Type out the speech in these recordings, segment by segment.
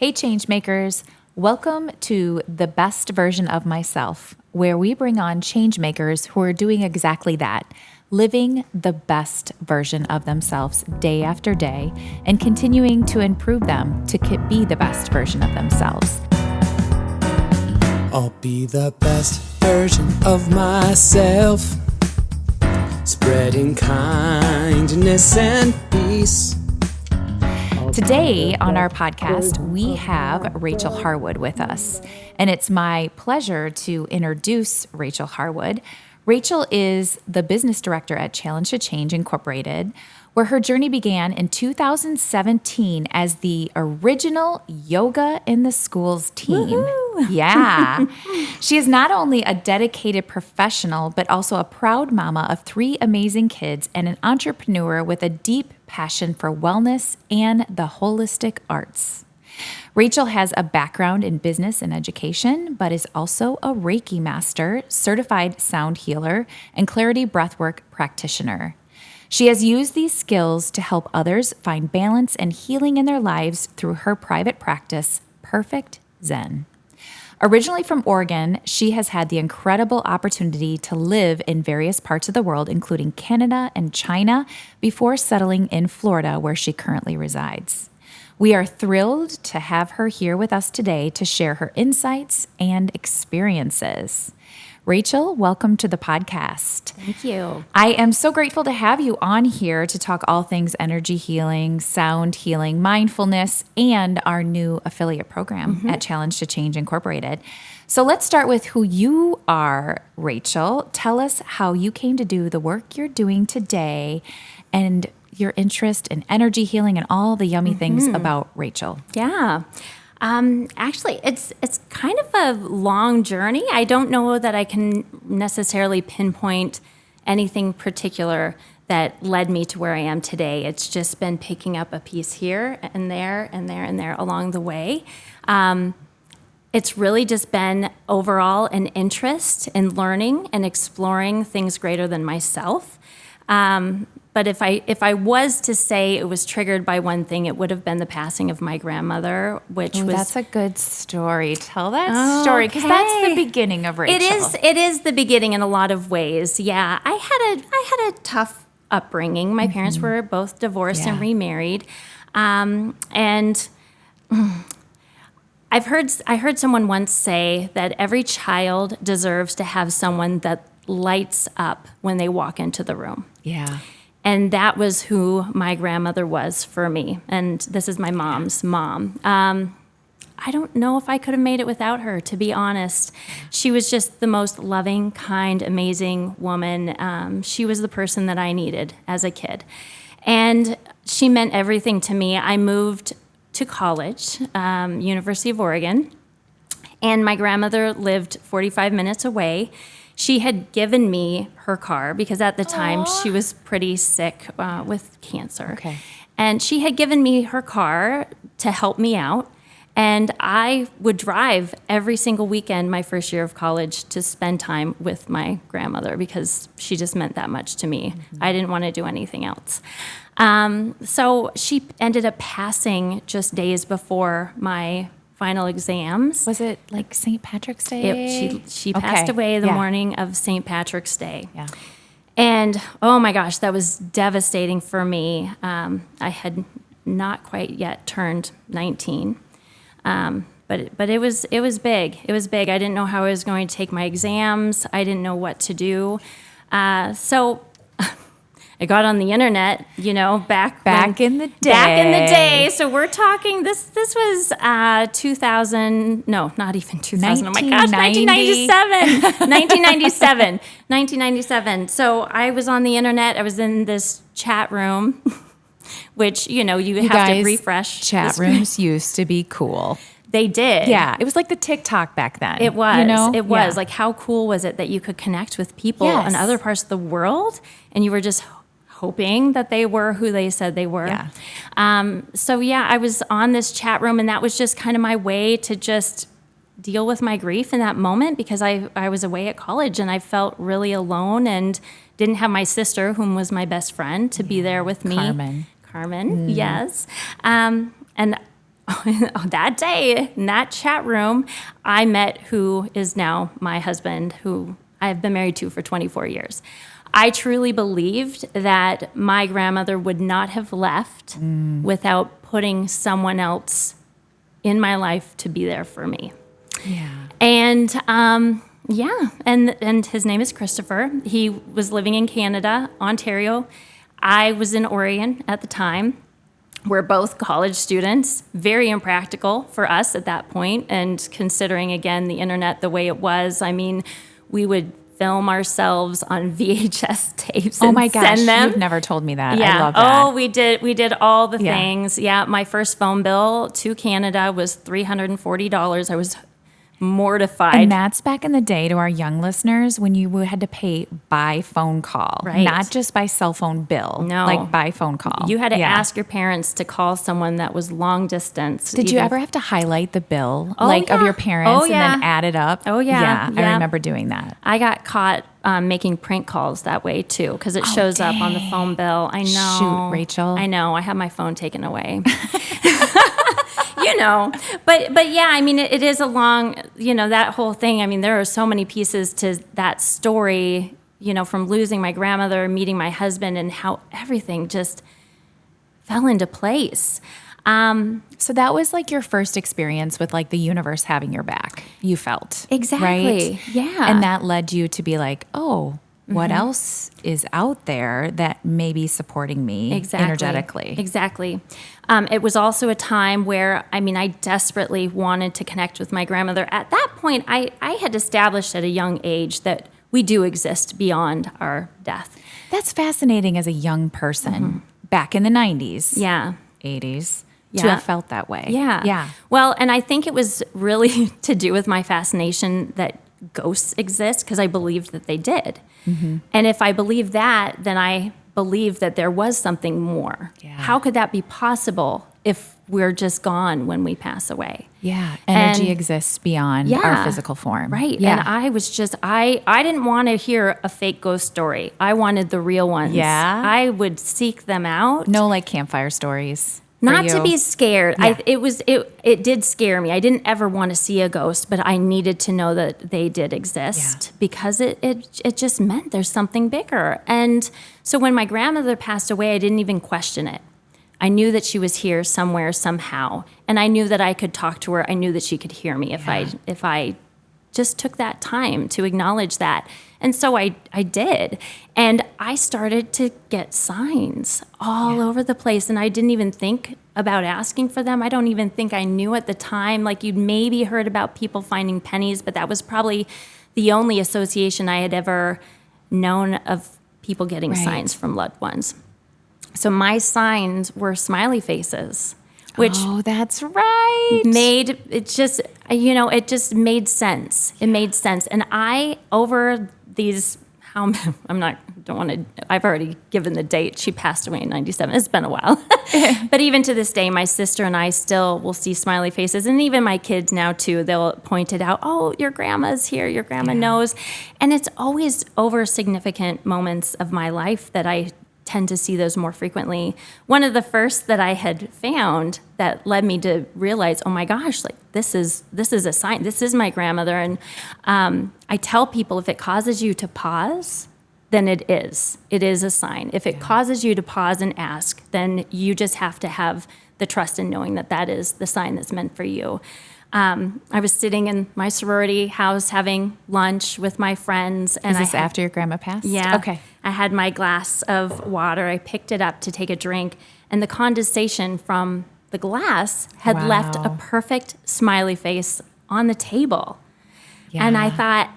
Hey Changemakers, welcome to the best version of myself, where we bring on changemakers who are doing exactly that, living the best version of themselves day after day and continuing to improve them to be the best version of themselves. I'll be the best version of myself, spreading kindness and peace. Today on our podcast, we have Rachel Harwood with us, and it's my pleasure to introduce Rachel Harwood. Rachel is the business director at Challenge to Change Incorporated, where her journey began in 2017 as the original Yoga in the Schools team. Woo-hoo. Yeah. She is not only a dedicated professional, but also a proud mama of 3 amazing kids and an entrepreneur with a deep passion for wellness and the holistic arts. Rachel has a background in business and education, but is also a Reiki master, certified sound healer, and clarity breathwork practitioner. She has used these skills to help others find balance and healing in their lives through her private practice, Perfect Zen. Originally from Oregon, she has had the incredible opportunity to live in various parts of the world, including Canada and China, before settling in Florida, where she currently resides. We are thrilled to have her here with us today to share her insights and experiences. Rachel, welcome to the podcast. Thank you. I am so grateful to have you on here to talk all things energy healing, sound healing, mindfulness, and our new affiliate program at Challenge to Change Incorporated. So let's start with who you are, Rachel. Tell us how you came to do the work you're doing today and your interest in energy healing and all the yummy things about Rachel. Yeah. Actually, it's kind of a long journey. I don't know that I can necessarily pinpoint anything particular that led me to where I am today. It's just been picking up a piece here and there and there and there along the way. It's really just been overall an interest in learning and exploring things greater than myself. But if I was to say it was triggered by one thing, it would have been the passing of my grandmother, which was... That's a good story. Tell that story, because that's the beginning of Rachel. It is the beginning in a lot of ways. Yeah, I had a tough upbringing. My parents were both divorced and remarried, and I heard someone once say that every child deserves to have someone that lights up when they walk into the room. Yeah. And that was who my grandmother was for me. And this is my mom's mom. I don't know if I could have made it without her, to be honest. She was just the most loving, kind, amazing woman. She was the person that I needed as a kid. And she meant everything to me. I moved to college, University of Oregon, and my grandmother lived 45 minutes away. She had given me her car because at the time she was pretty sick with cancer. Okay. And she had given me her car to help me out. And I would drive every single weekend my first year of college to spend time with my grandmother because she just meant that much to me. I didn't want to do anything else. So she ended up passing just days before my final exams. Was it like St. Patrick's Day? She passed away the morning of St. Patrick's Day. Yeah. And oh my gosh, that was devastating for me. I had not quite yet turned 19. But it was big. It was big. I didn't know how I was going to take my exams. I didn't know what to do. So I got on the internet, back in the day. Back in the day. So we're talking, this was 2000, no, not even 2000. Oh my gosh, 1997. 1997. So I was on the internet. I was in this chat room, which, you have to refresh. Chat rooms used to be cool. They did. Yeah. It was like the TikTok back then. It was. It was. Yeah. Like, how cool was it that you could connect with people in other parts of the world and you were just hoping that they were who they said they were. Yeah. I was on this chat room, and that was just kind of my way to just deal with my grief in that moment because I was away at college and I felt really alone and didn't have my sister, whom was my best friend, to be there with me. Carmen, yes. And that day in that chat room, I met who is now my husband, who I've been married to for 24 years. I truly believed that my grandmother would not have left without putting someone else in my life to be there for me. Yeah. And and his name is Christopher. He was living in Canada, Ontario. I was in Oregon at the time. We're both college students, very impractical for us at that point. And considering, again, the internet the way it was, I mean, we would film ourselves on VHS tapes and Oh my gosh, send them. you've never told me that. Yeah. I love that. Oh, we did all the Yeah. things. Yeah. My first phone bill to Canada was $340. I was mortified. And that's back in the day, to our young listeners, when you had to pay by phone call, Right. not just by cell phone bill, No. like by phone call. You had to Yeah. ask your parents to call someone that was long distance. Did you even- ever have to highlight the bill, Oh, of yeah. your parents, Oh, and yeah. then add it up? Oh, yeah. I Yeah. remember doing that. I got caught making prank calls that way too, because it shows up on the phone bill. I know. Shoot, Rachel. I know. I had my phone taken away. But yeah, I mean, it is a long, that whole thing. I mean, there are so many pieces to that story, from losing my grandmother, meeting my husband, and how everything just fell into place. So that was like your first experience with like the universe having your back, you felt. Exactly. Right? Yeah. And that led you to be like, oh, what else is out there that may be supporting me energetically? Exactly. It was also a time where, I desperately wanted to connect with my grandmother. At that point, I had established at a young age that we do exist beyond our death. That's fascinating as a young person back in the 90s, Yeah. 80s, to Yeah. have felt that way. Yeah. Yeah. Well, and I think it was really to do with my fascination that ghosts exist, because I believed that they did. And if I believed that, then I believed that there was something more. Yeah. How could that be possible if we're just gone when we pass away? Yeah. Energy And- exists beyond our physical form. Right. Yeah. And I was just, I didn't want to hear a fake ghost story. I wanted the real ones. Yeah? I would seek them out. No like campfire stories. for Not to you? be scared. Yeah. It did scare me. I didn't ever want to see a ghost, but I needed to know that they did exist because it just meant there's something bigger. And so when my grandmother passed away, I didn't even question it. I knew that she was here somewhere, somehow, and I knew that I could talk to her. I knew that she could hear me if I just took that time to acknowledge that. And so I did. And I started to get signs all over the place. And I didn't even think about asking for them. I don't even think I knew at the time. Like, you'd maybe heard about people finding pennies, but that was probably the only association I had ever known of people getting Right. signs from loved ones. So my signs were smiley faces, which Oh, that's right. made it just made sense. It made sense. And I, over these, I've already given the date. She passed away in 97. It's been a while. But even to this day, my sister and I still will see smiley faces. And even my kids now too, they'll point it out. Oh, your grandma's here. Your grandma knows. And it's always over significant moments of my life that I tend to see those more frequently. One of the first that I had found that led me to realize, oh my gosh, like this is a sign. This is my grandmother. And I tell people, if it causes you to pause, then it is. It is a sign. If it causes you to pause and ask, then you just have to have the trust in knowing that that is the sign that's meant for you. I was sitting in my sorority house having lunch with my friends. And Is this after your grandma passed? Yeah. Okay. I had my glass of water. I picked it up to take a drink, and the condensation from the glass had left a Wow. perfect smiley face on the table. And I Yeah. thought,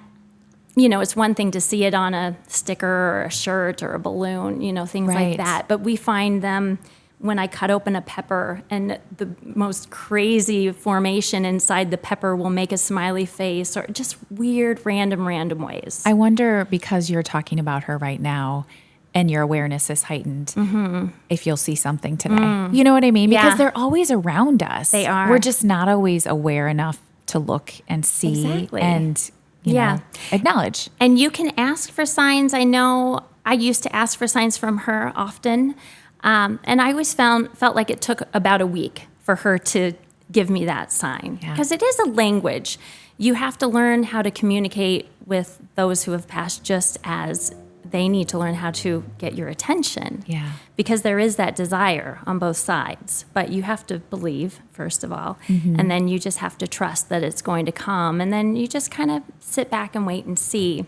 it's one thing to see it on a sticker or a shirt or a balloon, things Right. like that. But we find them when I cut open a pepper, and the most crazy formation inside the pepper will make a smiley face, or just weird, random ways. I wonder, because you're talking about her right now and your awareness is heightened, if you'll see something today. You know what I mean? Because Yeah. they're always around us. They are. We're just not always aware enough to look and see Exactly. and you know, acknowledge. And you can ask for signs. I know I used to ask for signs from her often. And I always felt like it took about a week for her to give me that sign. Yeah. Because it is a language. You have to learn how to communicate with those who have passed just as they need to learn how to get your attention. Yeah. Because there is that desire on both sides. But you have to believe, first of all, and then you just have to trust that it's going to come. And then you just kind of sit back and wait and see.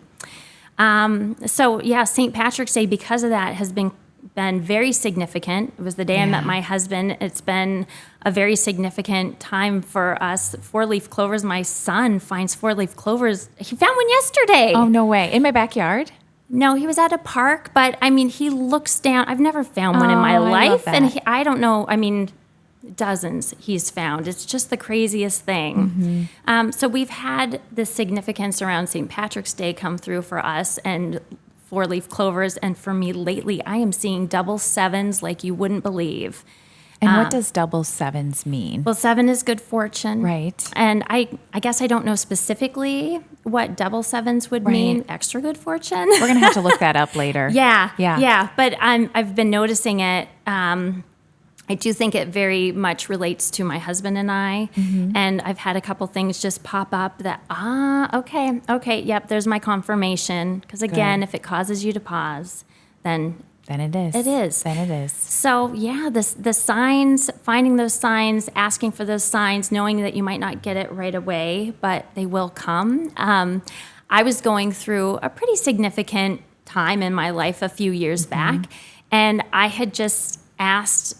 So, yeah, St. Patrick's Day, because of that, has been very significant. It was the day I met my husband. It's been a very significant time for us. 4-leaf clovers. My son finds 4-leaf clovers. He found one yesterday. Oh, no way. In my backyard? No, he was at a park, but I mean, he looks down. I've never found one in my Oh, I love life. And that. I don't know, I mean, dozens he's found. It's just the craziest thing. So we've had this significance around St. Patrick's Day come through for us and 4-leaf clovers. And for me lately, I am seeing double sevens like you wouldn't believe. And what does double sevens mean? Well, 7 is good fortune. Right. And I guess I don't know specifically what double sevens would mean. Extra good fortune. We're going to have to look that up later. Yeah. But I've been noticing it. I do think it very much relates to my husband and I. And I've had a couple things just pop up that, okay, yep, there's my confirmation. Because again, if it causes you to pause, then it is. It is. Then it is. So yeah, the signs, finding those signs, asking for those signs, knowing that you might not get it right away, but they will come. I was going through a pretty significant time in my life a few years back, and I had just asked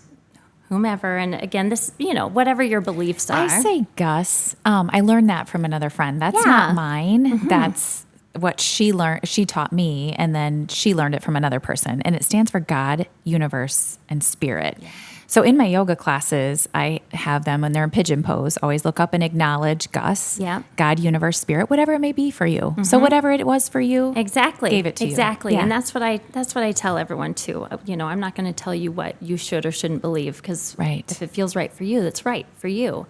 whomever, and again, this, whatever your beliefs are. I say Gus. I learned that from another friend. That's not mine. That's what she learned. She taught me, and then she learned it from another person. And it stands for God, universe, and spirit. Yeah. So in my yoga classes, I have them when they're in pigeon pose, always look up and acknowledge Gus, God, universe, spirit, whatever it may be for you. So whatever it was for you, gave it to you. Exactly. And that's what I tell everyone too. I'm not going to tell you what you should or shouldn't believe, because if it feels right for you, that's right for you.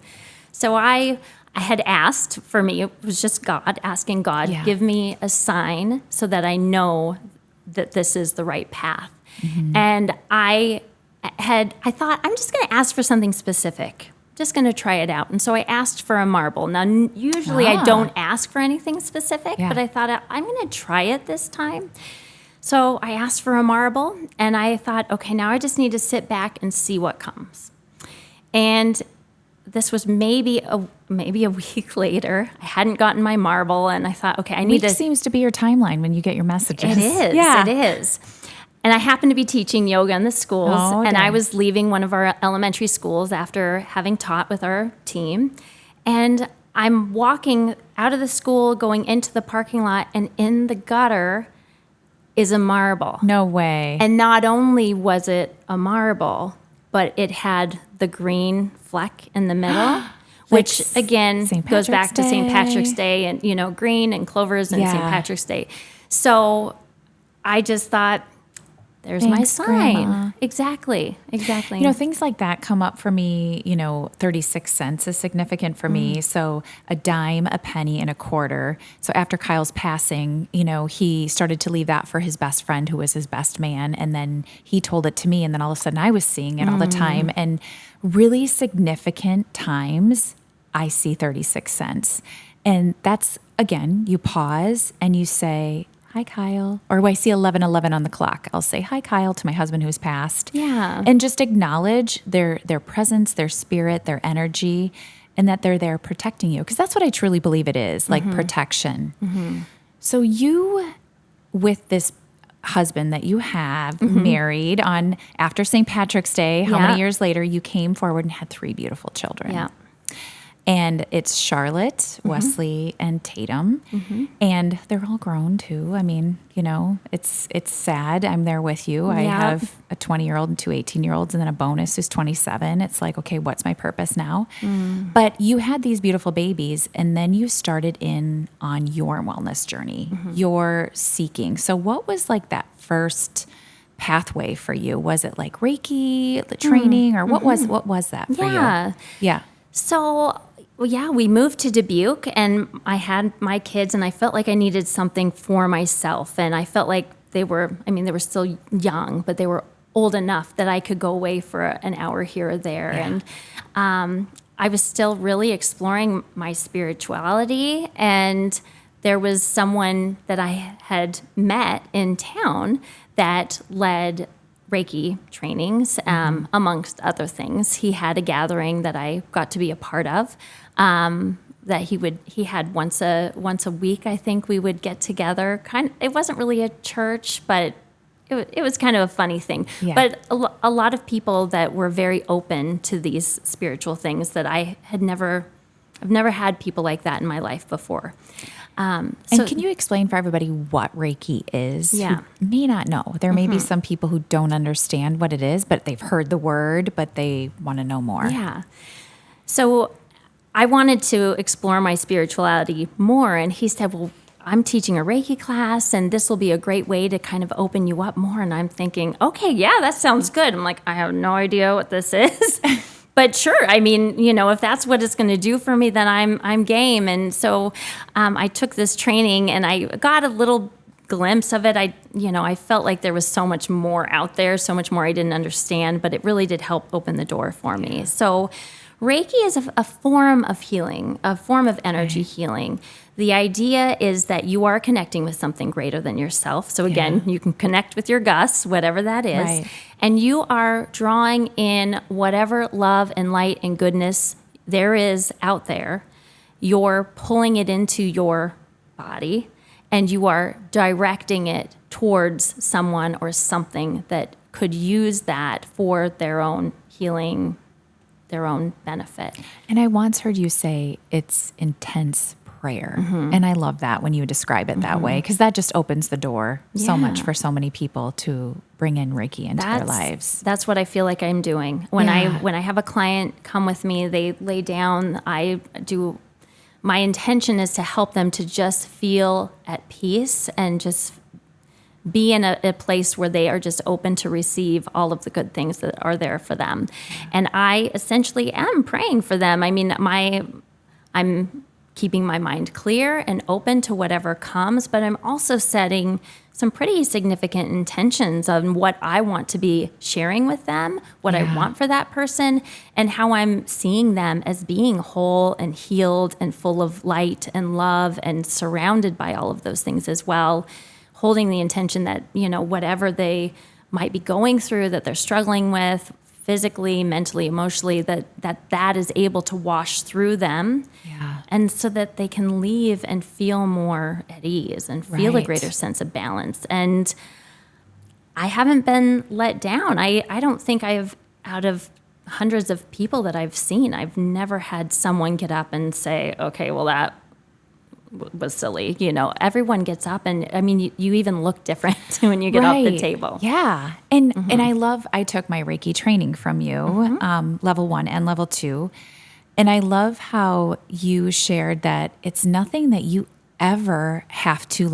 So I had asked, for me, it was just God, asking God, give me a sign so that I know that this is the right path. And I thought, I'm just going to ask for something specific. Just going to try it out. And so I asked for a marble. Now, usually I don't ask for anything specific, but I thought, I'm going to try it this time. So I asked for a marble, and I thought, okay, now I just need to sit back and see what comes. And this was maybe a week later. I hadn't gotten my marble, and I thought, okay, I need to. Week seems to be your timeline when you get your messages. It is. Yeah. It is. And I happened to be teaching yoga in the schools, and I was leaving one of our elementary schools after having taught with our team. And I'm walking out of the school, going into the parking lot, and in the gutter is a marble. No way. And not only was it a marble, but it had the green fleck in the middle, which again goes back to St. Patrick's Day and, green and clovers and St. Patrick's Day. So I just thought, there's my sign. Grandma. Exactly. Things like that come up for me. 36 cents is significant for me. So a dime, a penny, and a quarter. So after Kyle's passing, he started to leave that for his best friend, who was his best man. And then he told it to me. And then all of a sudden I was seeing it all the time. And really significant times, I see 36 cents. And that's, again, you pause and you say, hi, Kyle. Or when I see 11:11 on the clock, I'll say, hi, Kyle, to my husband who's passed. Yeah. And just acknowledge their presence, their spirit, their energy, and that they're there protecting you. Because that's what I truly believe it is, like protection. So you, with this husband that you have married on after St. Patrick's Day, how many years later, you came forward and had 3 beautiful children. Yeah. And it's Charlotte, Wesley, and Tatum. And they're all grown too. I mean, it's sad. I'm there with you. I have a 20-year-old and 2 18-year-olds and then a bonus who's 27. It's like, okay, what's my purpose now? But you had these beautiful babies, and then you started in on your wellness journey, your seeking. So what was like that first pathway for you? Was it like Reiki, the training, or what was that for you? Yeah. So, we moved to Dubuque, and I had my kids, and I felt like I needed something for myself. And I felt like they were still young, but they were old enough that I could go away for an hour here or there. And I was still really exploring my spirituality, and there was someone that I had met in town that led Reiki trainings, amongst other things. He had a gathering that I got to be a part of. That he had once a week. I think we would get together. It wasn't really a church, but it was kind of a funny thing. Yeah. But a lot of people that were very open to these spiritual things that I've never had people like that in my life before. And can you explain for everybody what Reiki is? Yeah. Who may not know. There may be some people who don't understand what it is, but they've heard the word, but they want to know more. Yeah. So I wanted to explore my spirituality more, and he said, well, I'm teaching a Reiki class, and this will be a great way to kind of open you up more. And I'm thinking, okay, yeah, that sounds good. I'm like, I have no idea what this is. But sure, I mean, if that's what it's going to do for me, then I'm game. And so I took this training, and I got a little glimpse of it. I felt like there was so much more out there, so much more I didn't understand, but it really did help open the door for me. So Reiki is a form of healing, a form of energy healing. The idea is that you are connecting with something greater than yourself. So again, you can connect with your Gus, whatever that is. Right. And you are drawing in whatever love and light and goodness there is out there. You're pulling it into your body, and you are directing it towards someone or something that could use that for their own healing, their own benefit. And I once heard you say it's intense prayer. And I love that when you describe it that way, because that just opens the door so much for so many people to bring in Reiki into their lives. That's what I feel like I'm doing. When I have a client come with me, they lay down, my intention is to help them to just feel at peace and just be in a place where they are just open to receive all of the good things that are there for them. And I essentially am praying for them. I mean, I'm keeping my mind clear and open to whatever comes, but I'm also setting some pretty significant intentions on what I want to be sharing with them, what I want for that person, and how I'm seeing them as being whole and healed and full of light and love and surrounded by all of those things as well. Holding the intention that, whatever they might be going through, that they're struggling with physically, mentally, emotionally, that is able to wash through them. Yeah. And so that they can leave and feel more at ease and feel a greater sense of balance. And I haven't been let down. I don't think out of hundreds of people that I've seen, I've never had someone get up and say, okay, well, that was silly. Everyone gets up, and I mean, you even look different when you get off the table. Yeah. And I took my Reiki training from you, level 1 and level 2. And I love how you shared that it's nothing that you ever have to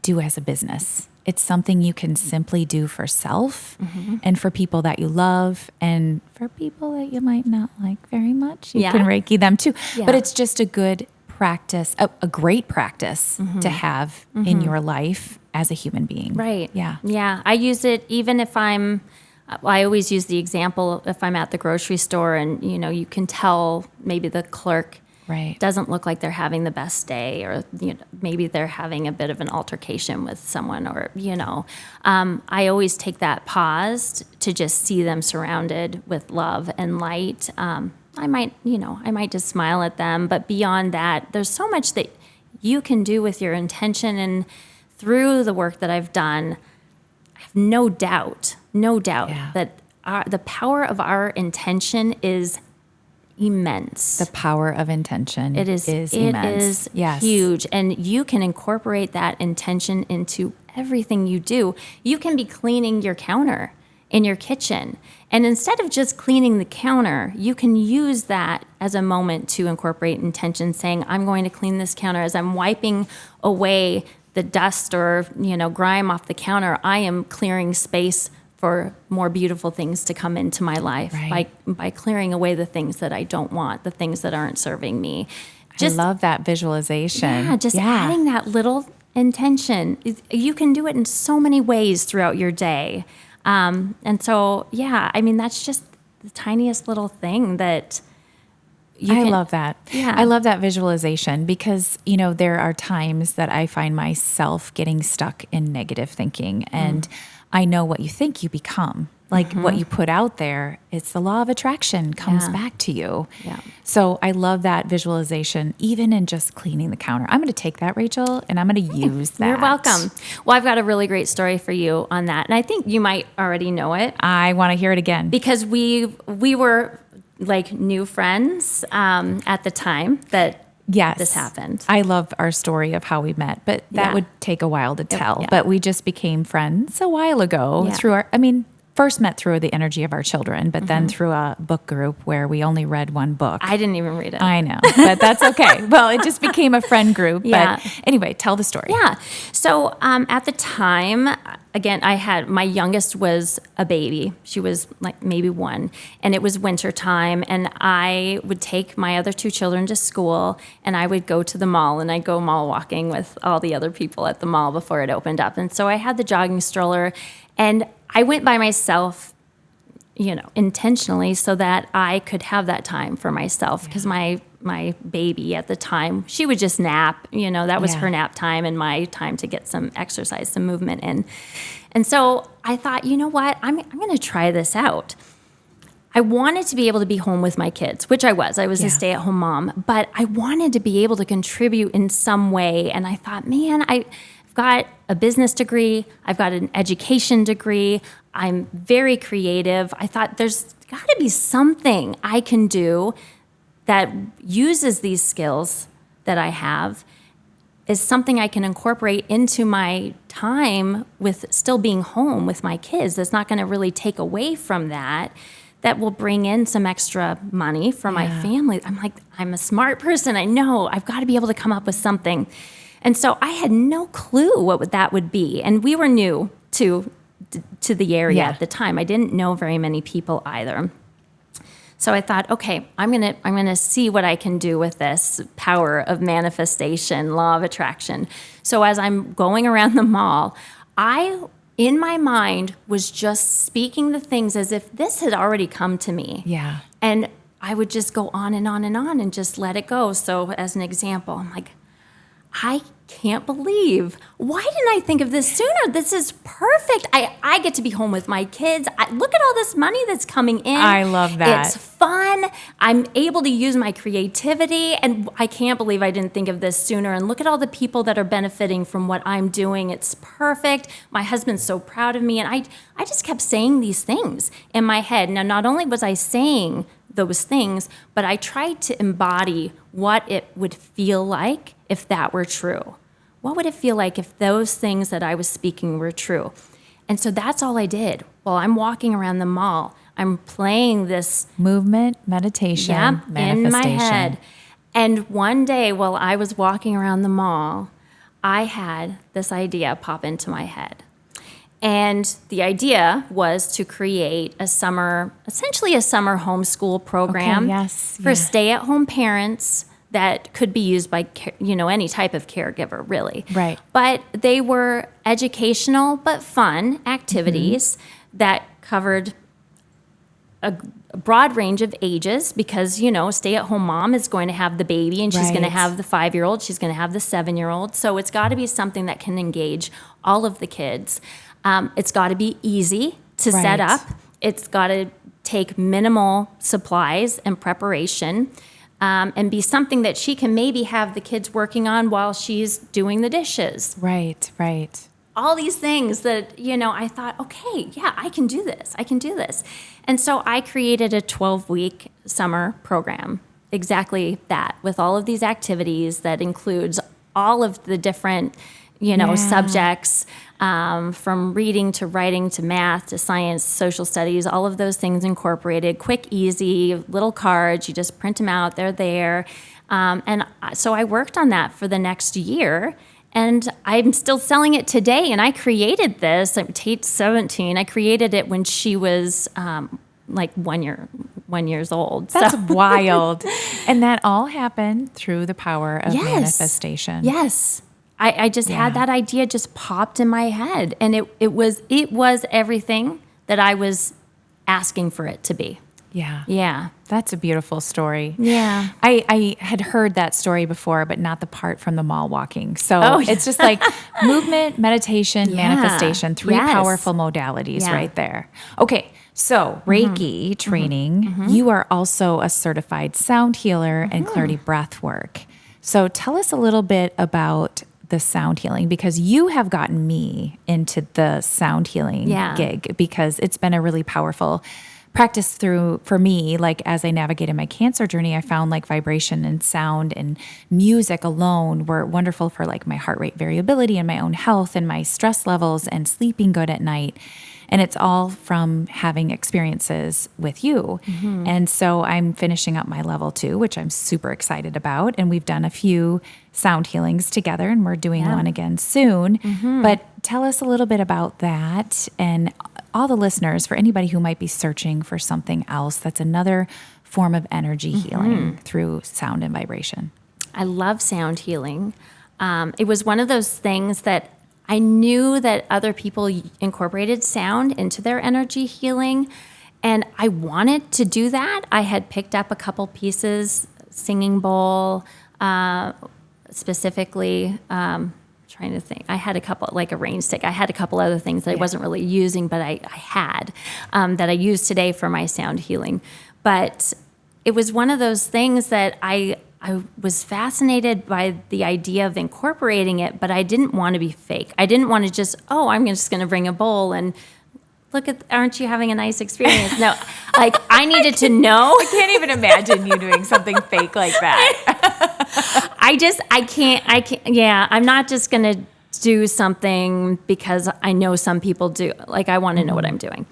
do as a business. It's something you can simply do for self and for people that you love, and for people that you might not like very much. You can Reiki them too. Yeah. But it's just a good practice, a great practice to have in your life as a human being. Right. Yeah. Yeah. I use it even if I always use the example if I'm at the grocery store and, you can tell maybe the clerk doesn't look like they're having the best day, or, maybe they're having a bit of an altercation with someone, or, I always take that pause to just see them surrounded with love and light. I might just smile at them, but beyond that, there's so much that you can do with your intention. And through the work that I've done, I have no doubt that the power of our intention is immense. The power of intention is immense. It is huge. And you can incorporate that intention into everything you do. You can be cleaning your counter in your kitchen, and instead of just cleaning the counter, you can use that as a moment to incorporate intention, saying, I'm going to clean this counter. As I'm wiping away the dust or grime off the counter, I am clearing space for more beautiful things to come into my life by clearing away the things that I don't want, the things that aren't serving me. I love that visualization. Yeah, adding that little intention. You can do it in so many ways throughout your day. And so, that's just the tiniest little thing that I love that. Yeah. I love that visualization because, there are times that I find myself getting stuck in negative thinking. And I know what you think you become. Like what you put out there, it's the law of attraction comes back to you. Yeah. So I love that visualization, even in just cleaning the counter. I'm going to take that, Rachel, and I'm going to use that. You're welcome. Well, I've got a really great story for you on that. And I think you might already know it. I want to hear it again. Because we were like new friends at the time that Yes. this happened. I love our story of how we met, but that would take a while to tell. Yeah. But we just became friends a while ago through first met through the energy of our children, but then through a book group where we only read one book. I didn't even read it. I know, but that's okay. Well, it just became a friend group. Yeah. But anyway, tell the story. Yeah. So at the time, again, my youngest was a baby. She was like maybe 1, and it was winter time, and I would take my other 2 children to school, and I would go to the mall, and I'd go mall walking with all the other people at the mall before it opened up. And so I had the jogging stroller, and I went by myself, intentionally so that I could have that time for myself because my baby at the time, she would just nap, that was her nap time and my time to get some exercise, some movement in. And so I thought, you know what, I'm going to try this out. I wanted to be able to be home with my kids, which I was. I was a stay-at-home mom, but I wanted to be able to contribute in some way. And I thought, man, I've got a business degree. I've got an education degree. I'm very creative. I thought there's got to be something I can do that uses these skills that I have is something I can incorporate into my time with still being home with my kids. That's not going to really take away from that will bring in some extra money for my family. I'm like, I'm a smart person. I know I've got to be able to come up with something. And so I had no clue what that would be. And we were new to the area at the time. I didn't know very many people either. So I thought, okay, I'm gonna see what I can do with this power of manifestation, law of attraction. So as I'm going around the mall, in my mind, was just speaking the things as if this had already come to me. Yeah. And I would just go on and on and on and just let it go. So as an example, I'm like, I can't believe, why didn't I think of this sooner? This is perfect. I get to be home with my kids. Look at all this money that's coming in. I love that. It's fun. I'm able to use my creativity, and I can't believe I didn't think of this sooner. And look at all the people that are benefiting from what I'm doing. It's perfect. My husband's so proud of me. And I just kept saying these things in my head. Now, not only was I saying those things, but I tried to embody what it would feel like if that were true. What would it feel like if those things that I was speaking were true? And so that's all I did. While I'm walking around the mall, I'm playing this movement, meditation, manifestation. in my head. And one day while I was walking around the mall, I had this idea pop into my head. And the idea was to create essentially a summer homeschool program for stay-at-home parents that could be used by, any type of caregiver, really. Right. But they were educational but fun activities that covered a broad range of ages because, a stay-at-home mom is going to have the baby and she's going to have the 5-year-old, she's going to have the 7-year-old. So it's got to be something that can engage all of the kids. It's got to be easy to set up. It's got to take minimal supplies and preparation. And be something that she can maybe have the kids working on while she's doing the dishes. Right. All these things that, I thought, okay, yeah, I can do this. And so I created a 12-week summer program, exactly that, with all of these activities that includes all of the different, subjects, from reading to writing to math to science, social studies, all of those things incorporated, quick, easy, little cards. You just print them out, they're there. And so I worked on that for the next year. And I'm still selling it today. And I created this, Tate's 17. I created it when she was like 1 year old. That's wild. And that all happened through the power of manifestation. Yes. I just had that idea just popped in my head. And it was everything that I was asking for it to be. Yeah. Yeah. That's a beautiful story. Yeah. I had heard that story before, but not the part from the mall walking. So Oh, it's just like movement, meditation, Yeah. manifestation, three Yes. powerful modalities Yeah. right there. Okay. So Reiki training, you are also a certified sound healer and clarity breath work. So tell us a little bit about the sound healing, because you have gotten me into the sound healing Yeah. gig, because it's been a really powerful practice for me. Like as I navigated my cancer journey, I found like vibration and sound and music alone were wonderful for like my heart rate variability and my own health and my stress levels and sleeping good at night. And it's all from having experiences with you. And so I'm finishing up my level 2, which I'm super excited about. And we've done a few sound healings together, and we're doing one again soon. But tell us a little bit about that, and all the listeners, for anybody who might be searching for something else that's another form of energy healing through sound and vibration. I love sound healing. It was one of those things that I knew that other people incorporated sound into their energy healing, and I wanted to do that. I had picked up a couple pieces, singing bowl, specifically. Trying to think, I had a couple, like a rain stick. I had a couple other things that I wasn't really using, but I had that I use today for my sound healing. But it was one of those things that I was fascinated by the idea of incorporating it, but I didn't want to be fake. I didn't want to just, I'm just going to bring a bowl and look at, aren't you having a nice experience? No, like I needed to know. I can't even imagine you doing something fake like that. I can't, yeah, I'm not just going to do something because I know some people do. Like I want to know what I'm doing.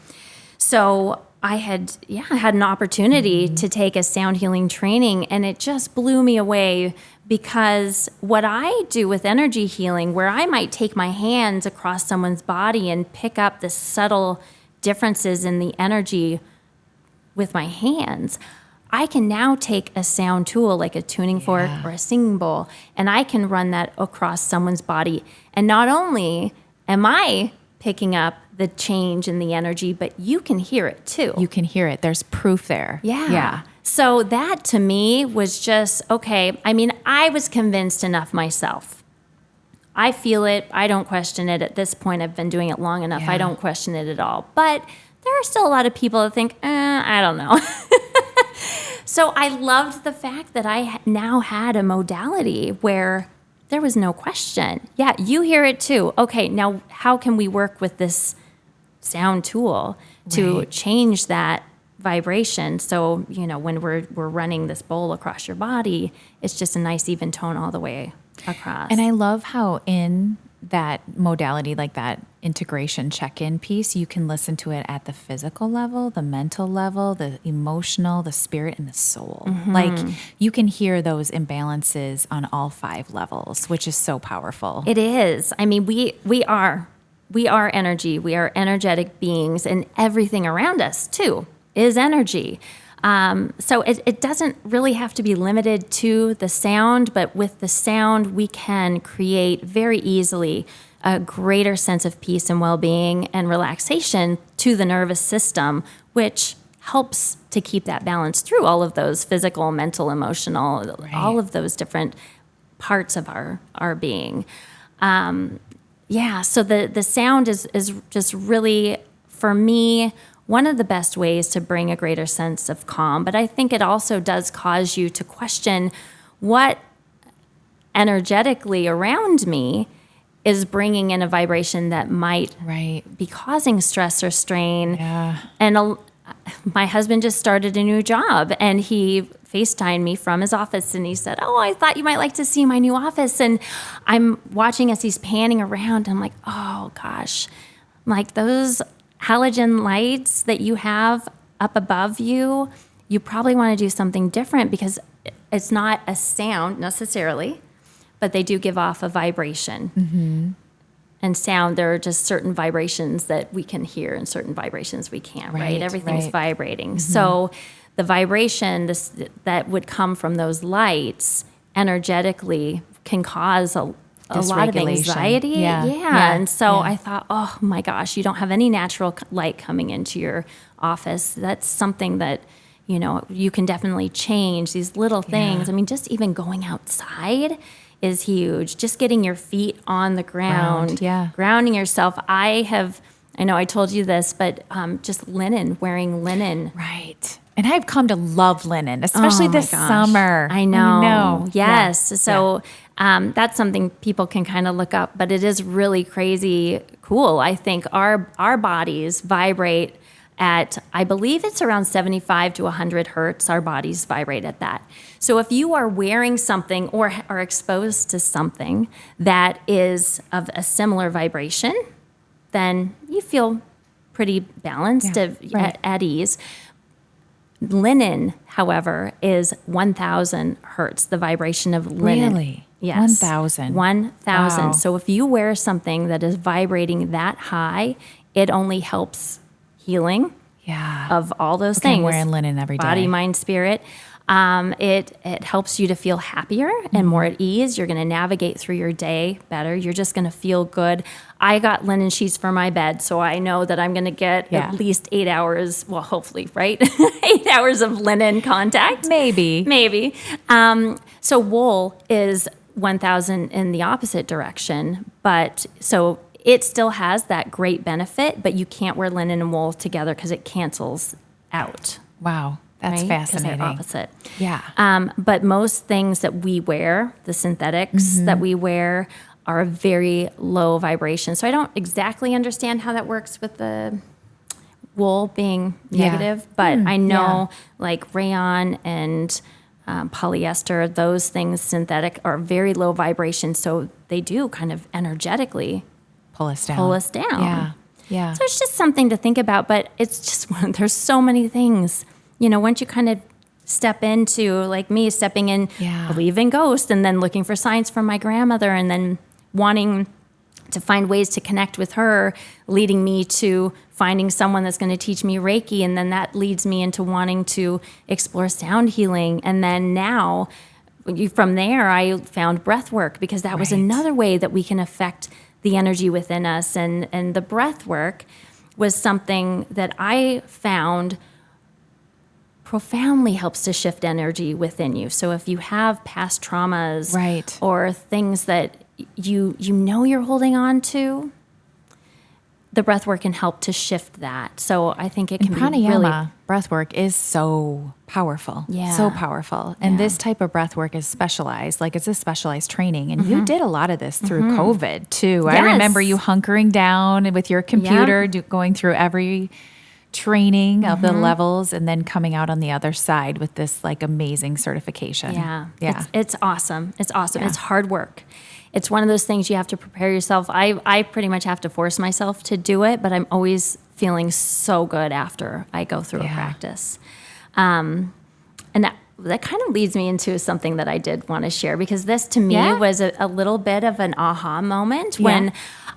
So I had an opportunity to take a sound healing training, and it just blew me away, because what I do with energy healing, where I might take my hands across someone's body and pick up the subtle differences in the energy with my hands, I can now take a sound tool like a tuning fork or a singing bowl, and I can run that across someone's body. And not only am I picking up the change in the energy, but you can hear it too. You can hear it. There's proof there. Yeah. So that to me was just, okay. I mean, I was convinced enough myself. I feel it. I don't question it. At this point, I've been doing it long enough. I don't question it at all. But there are still a lot of people that think, I don't know. So I loved the fact that I now had a modality where there was no question. Yeah, you hear it too. Okay, now how can we work with this sound tool to change that vibration? So, when we're running this bowl across your body, it's just a nice even tone all the way across. And I love how in that modality, like that integration check-in piece, you can listen to it at the physical level, the mental level, the emotional, the spirit, and the soul. Like you can hear those imbalances on all 5 levels, which is so powerful. It is. I mean, we are energy. We are energetic beings, and everything around us too is energy. So it doesn't really have to be limited to the sound, but with the sound, we can create very easily a greater sense of peace and well-being and relaxation to the nervous system, which helps to keep that balance through all of those physical, mental, emotional, all of those different parts of our being. So the sound is just really, for me, one of the best ways to bring a greater sense of calm. But I think it also does cause you to question what energetically around me is bringing in a vibration that might be causing stress or strain. Yeah. And my husband just started a new job, and he FaceTimed me from his office, and he said, I thought you might like to see my new office. And I'm watching as he's panning around. I'm like, oh gosh, like those halogen lights that you have up above you, you probably want to do something different, because it's not a sound necessarily, but they do give off a vibration. And sound, there are just certain vibrations that we can hear and certain vibrations we can't, right? Everything's vibrating. So the vibration that would come from those lights energetically can cause a lot of anxiety. Yeah. And so I thought, oh my gosh, you don't have any natural light coming into your office. That's something that you can definitely change these little things. I mean, just even going outside is huge. Just getting your feet on the ground, grounding yourself. I know I told you this, but just wearing linen. Right. And I've come to love linen, especially this summer. I know. Yes. Yeah. So that's something people can kind of look up, but it is really crazy cool. I think our bodies vibrate at, I believe it's around 75 to 100 hertz. Our bodies vibrate at that. So if you are wearing something or are exposed to something that is of a similar vibration, then you feel pretty balanced, at ease. Linen, however, is 1,000 hertz, the vibration of linen. Really? Yes. 1,000. 1,000. Wow. So if you wear something that is vibrating that high, it only helps healing of all those things. I'm wearing linen every day. Body, mind, spirit. It helps you to feel happier and more at ease. You're going to navigate through your day better. You're just going to feel good. I got linen sheets for my bed, so I know that I'm going to get at least 8 hours, well, hopefully, right? 8 hours of linen contact. Maybe. So wool is 1,000 in the opposite direction, but so it still has that great benefit, but you can't wear linen and wool together because it cancels out. Wow. That's right? fascinating. 'Cause they're opposite. Yeah. But most things that we wear, the synthetics that we wear, are very low vibration. So I don't exactly understand how that works with the wool being negative, but I know like rayon and polyester, those things synthetic are very low vibration. So they do kind of energetically pull us down. Yeah. So it's just something to think about, but it's just there's so many things. Once you kind of step into, like me, stepping in, believe in ghosts, and then looking for signs from my grandmother, and then wanting to find ways to connect with her, leading me to finding someone that's going to teach me Reiki, and then that leads me into wanting to explore sound healing. And then now, from there, I found breath work, because that was another way that we can affect the energy within us. And the breath work was something that I found profoundly helps to shift energy within you. So if you have past traumas or things that you're holding on to, the breath work can help to shift that. So I think it can pranayama, be really... breath work is so powerful. Yeah. So powerful. And this type of breath work is specialized. Like, it's a specialized training. And you did a lot of this through COVID too. Yes. I remember you hunkering down with your computer, going through every training of the levels, and then coming out on the other side with this like amazing certification. Yeah. It's awesome. It's awesome. Yeah. It's hard work. It's one of those things you have to prepare yourself. I pretty much have to force myself to do it, but I'm always feeling so good after I go through a practice. And that kind of leads me into something that I did want to share, because this to me was a little bit of an aha moment when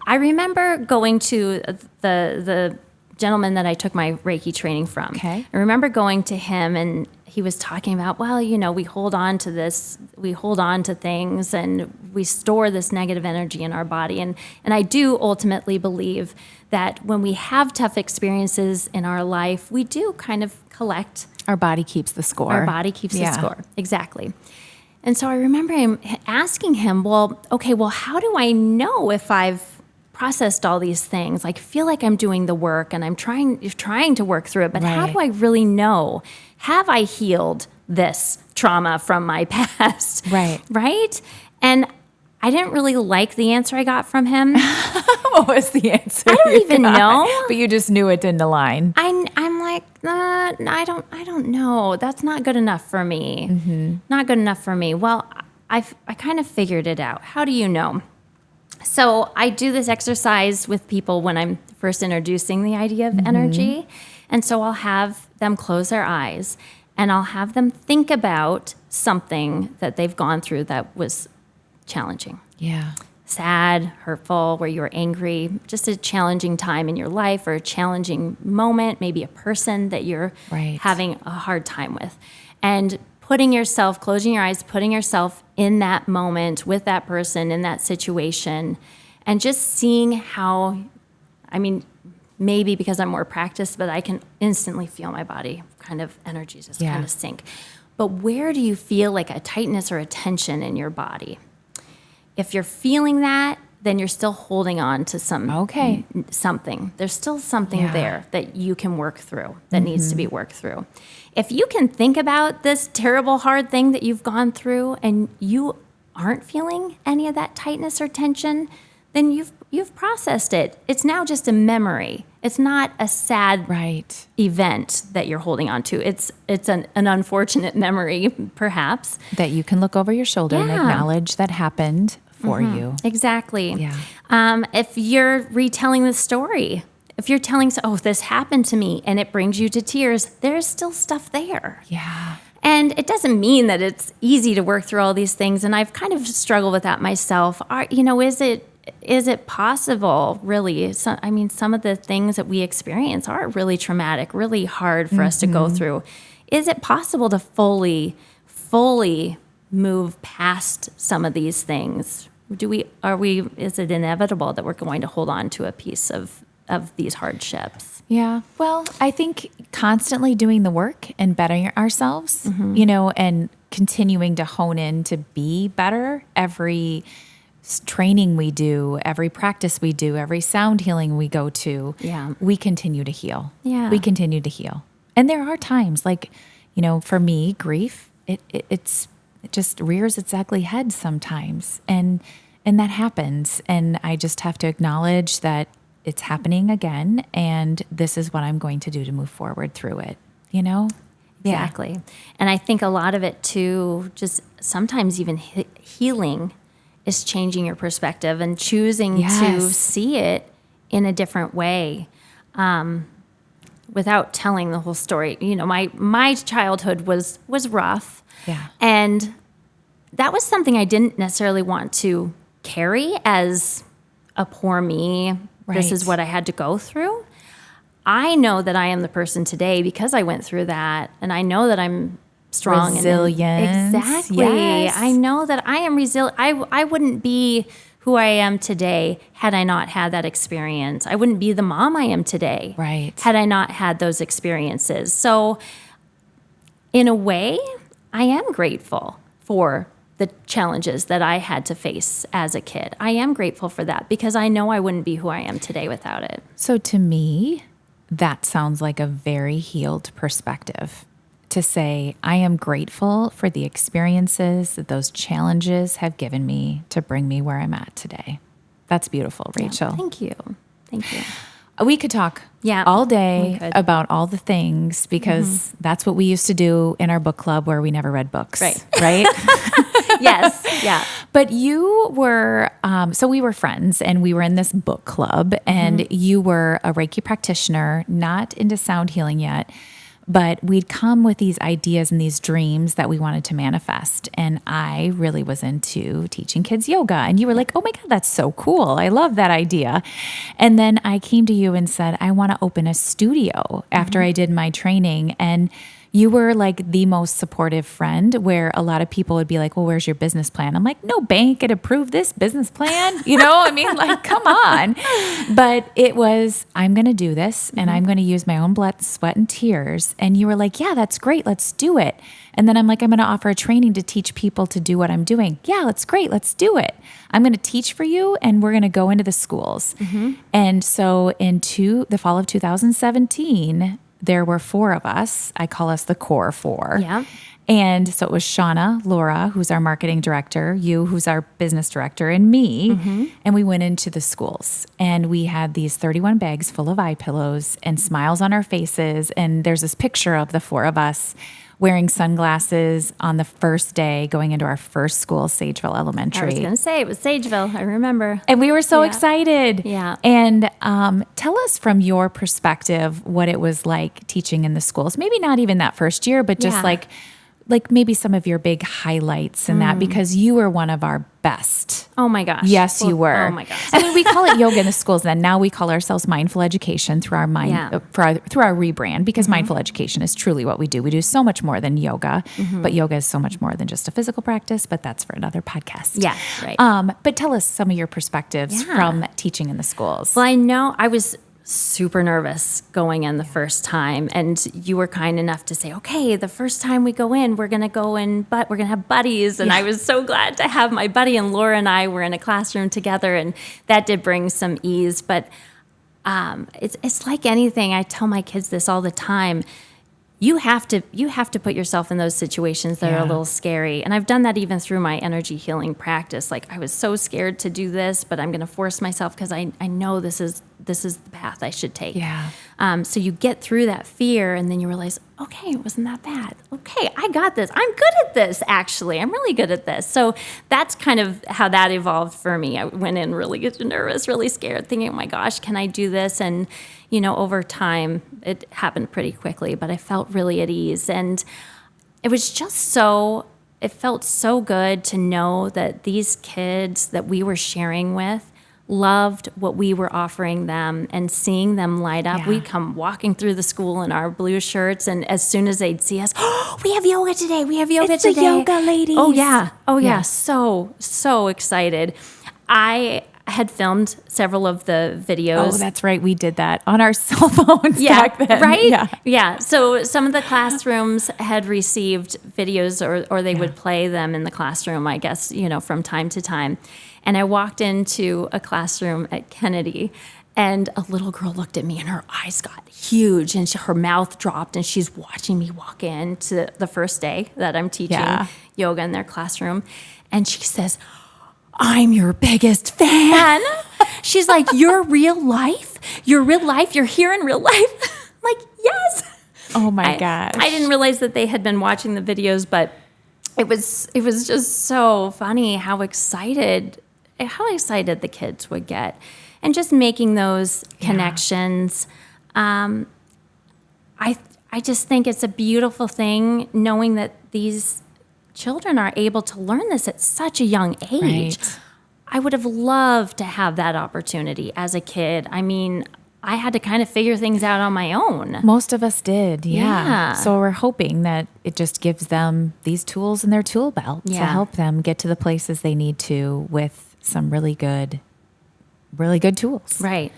I remember going to the gentleman that I took my Reiki training from. Okay. I remember going to him, and he was talking about, well, we hold on to this, we hold on to things, and we store this negative energy in our body. And I do ultimately believe that when we have tough experiences in our life, we do kind of collect. Our body keeps the score. Our body keeps the score. Exactly. And so I remember him asking him, well, how do I know if I've processed all these things? Like, feel like I'm doing the work and I'm trying to work through it, but how do I really know? Have I healed this trauma from my past? Right? And I didn't really like the answer I got from him. What was the answer? I don't even know. But you just knew it didn't align. I'm like, I don't know. That's not good enough for me. Not good enough for me. Well, I kind of figured it out. How do you know? So I do this exercise with people when I'm first introducing the idea of energy. And so I'll have them close their eyes, and I'll have them think about something that they've gone through that was challenging. Yeah. Sad, hurtful, where you were angry, just a challenging time in your life, or a challenging moment, maybe a person that you're having a hard time with. And closing your eyes, putting yourself in that moment with that person, in that situation, and just seeing how, maybe because I'm more practiced, but I can instantly feel my body kind of energies just kind of sync. But where do you feel like a tightness or a tension in your body? If you're feeling that, then you're still holding on to something. There's still something there that you can work through, that needs to be worked through. If you can think about this terrible, hard thing that you've gone through and you aren't feeling any of that tightness or tension, then you've processed it. It's now just a memory. It's not a sad event that you're holding on to. It's an unfortunate memory, perhaps. That you can look over your shoulder and acknowledge that happened for you. Exactly. Yeah. If you're retelling the story, if you're telling, this happened to me, and it brings you to tears, there's still stuff there. Yeah. And it doesn't mean that it's easy to work through all these things. And I've kind of struggled with that myself. Is it possible, really? Some of the things that we experience are really traumatic, really hard for us to go through. Is it possible to fully move past some of these things? Is it inevitable that we're going to hold on to a piece of these hardships? Yeah. Well, I think constantly doing the work and bettering ourselves, and continuing to hone in to be better. Every training we do, every practice we do, every sound healing we go to, we continue to heal. Yeah. We continue to heal. And there are times like, for me, grief, it just rears its ugly head sometimes. And that happens. And I just have to acknowledge that it's happening again. And this is what I'm going to do to move forward through it, Exactly. Yeah. And I think a lot of it too, just sometimes even healing is changing your perspective and choosing to see it in a different way, without telling the whole story. My childhood was rough, and that was something I didn't necessarily want to carry as a poor me. Right. This is what I had to go through. I know that I am the person today because I went through that, and I know that I'm strong. Resilience. Exactly. Yes. I know that I am resilient. I wouldn't be who I am today had I not had that experience. I wouldn't be the mom I am today had I not had those experiences. So in a way, I am grateful for the challenges that I had to face as a kid. I am grateful for that because I know I wouldn't be who I am today without it. So to me, that sounds like a very healed perspective. To say, I am grateful for the experiences that those challenges have given me to bring me where I'm at today. That's beautiful, Rachel. Yeah, thank you. Thank you. We could talk all day about all the things because that's what we used to do in our book club where we never read books. Right? Yes. Yeah. But you were, so we were friends and we were in this book club and you were a Reiki practitioner, not into sound healing yet. But we'd come with these ideas and these dreams that we wanted to manifest. And I really was into teaching kids yoga. And you were like, oh my God, that's so cool. I love that idea. And then I came to you and said, I want to open a studio after I did my training. And you were like the most supportive friend where a lot of people would be like, well, where's your business plan? I'm like, no bank could approve this business plan. Come on. But it was, I'm going to do this and I'm going to use my own blood, sweat, and tears. And you were like, yeah, that's great. Let's do it. And then I'm like, I'm going to offer a training to teach people to do what I'm doing. Yeah, that's great. Let's do it. I'm going to teach for you and we're going to go into the schools. And so the fall of 2017, there were 4 of us. I call us the core 4. Yeah. And so it was Shauna, Laura, who's our marketing director, you, who's our business director, and me. And we went into the schools and we had these 31 bags full of eye pillows and smiles on our faces. And there's this picture of the 4 of us wearing sunglasses on the first day going into our first school, Sageville Elementary. I was going to say, it was Sageville. I remember. And we were so excited. Yeah. And tell us from your perspective what it was like teaching in the schools. Maybe not even that first year, but just like maybe some of your big highlights in that, because you were one of our best. Oh my gosh. Yes, you were. Oh my gosh. I mean, we call it yoga in the schools then. Now we call ourselves mindful education through our through our rebrand, because mindful education is truly what we do. We do so much more than yoga, but yoga is so much more than just a physical practice, but that's for another podcast. Yeah, right. But tell us some of your perspectives from teaching in the schools. Well, I know I was super nervous going in the first time. And you were kind enough to say, okay, the first time we go in, we're going to go in, but we're going to have buddies. And I was so glad to have my buddy, and Laura and I were in a classroom together, and that did bring some ease. But it's like anything. I tell my kids this all the time. You have to put yourself in those situations that are a little scary. And I've done that even through my energy healing practice. Like, I was so scared to do this, but I'm going to force myself because I know this is the path I should take. Yeah. So you get through that fear, and then you realize, okay, it wasn't that bad. Okay, I got this. I'm good at this, actually. I'm really good at this. So that's kind of how that evolved for me. I went in really nervous, really scared, thinking, oh my gosh, can I do this? And, over time, it happened pretty quickly, but I felt really at ease. And it was just it felt so good to know that these kids that we were sharing with loved what we were offering them, and seeing them light up. Yeah. We'd come walking through the school in our blue shirts, and as soon as they'd see us, oh, we have yoga today. We have yoga today. It's the yoga ladies. Oh yeah. Yeah. So excited. I had filmed several of the videos. Oh, that's right. We did that on our cell phones back then. Right? Yeah. So some of the classrooms had received videos, or they would play them in the classroom, I guess, from time to time. And I walked into a classroom at Kennedy, and a little girl looked at me, and her eyes got huge, and her mouth dropped, and she's watching me walk into the first day that I'm teaching yoga in their classroom. And she says, I'm your biggest fan. She's like, you're real life? You're real life? You're here in real life? I'm like, yes. Oh my gosh. I didn't realize that they had been watching the videos, but it was just so funny how excited the kids would get, and just making those connections. I just think it's a beautiful thing knowing that these children are able to learn this at such a young age. Right. I would have loved to have that opportunity as a kid. I mean, I had to kind of figure things out on my own. Most of us did, Yeah. So we're hoping that it just gives them these tools in their tool belt to help them get to the places they need to with some really good tools. Right.